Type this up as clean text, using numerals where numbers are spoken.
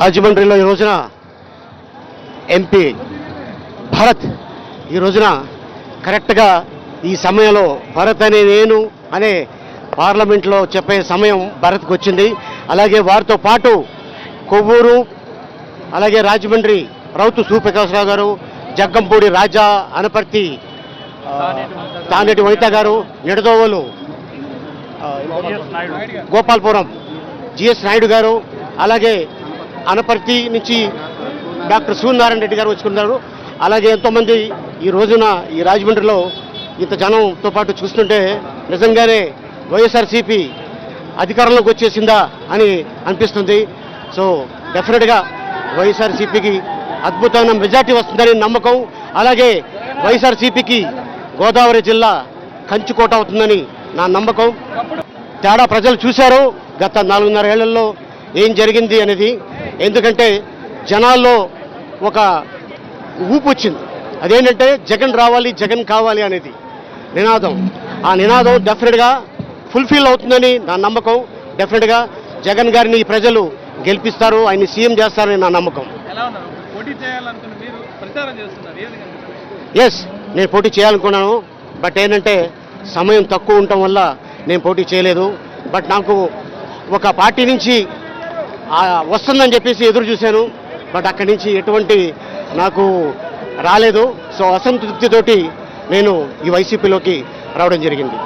రాజమండ్రిలో ఈ రోజున ఎంపీ భరత్ ఈ రోజున కరెక్ట్గా ఈ సమయంలో భరత్ అనే నేను అనే పార్లమెంట్లో చెప్పే సమయం భరత్కి వచ్చింది. అలాగే వారితో పాటు కొవ్వూరు, అలాగే రాజమండ్రి రౌతు సూర్యప్రకాశ్రావు గారు, జగ్గంపూడి రాజా, అనపర్తి తానేటి వనిత గారు, నిడదోవలు గోపాల్పురం జిఎస్ నాయుడు గారు, అలాగే అనపర్తి నుంచి డాక్టర్ సూర్యనారాయణ రెడ్డి గారు వచ్చుకున్నారు. అలాగే ఎంతోమంది ఈ రోజున ఈ రాజమండ్రిలో ఇంత జనంతో పాటు చూస్తుంటే నిజంగానే వైఎస్ఆర్సీపీ అధికారంలోకి వచ్చేసిందా అని అనిపిస్తుంది. సో డెఫినెట్గా వైఎస్ఆర్సీపీకి అద్భుతమైన మెజార్టీ వస్తుందని నమ్మకం. అలాగే వైఎస్ఆర్సీపీకి గోదావరి జిల్లా కంచుకోట అవుతుందని నా నమ్మకం. తేడా ప్రజలు చూశారు గత 4.5 ఏళ్లలో ఏం జరిగింది అనేది. ఎందుకంటే జనాల్లో ఒక ఊపు వచ్చింది. అదేంటంటే జగన్ రావాలి, జగన్ కావాలి అనేది నినాదం. ఆ నినాదం డెఫినెట్గా ఫుల్ఫిల్ అవుతుందని నా నమ్మకం. డెఫినెట్గా జగన్ గారిని ప్రజలు గెలిపిస్తారు, ఆయన్ని సీఎం చేస్తారని నా నమ్మకం. ఎస్, నేను పోటీ చేయాలనుకున్నాను. బట్ ఏంటంటే సమయం తక్కువ ఉండటం వల్ల నేను పోటీ చేయలేదు. బట్ నాకు ఒక పార్టీ నుంచి వస్తుందని చెప్పేసి ఎదురు చూశాను. బట్ అక్కడి నుంచి ఎటువంటి నాకు రాలేదు. సో అసంతృప్తితోటి నేను ఈ వైసీపీలోకి రావడం జరిగింది.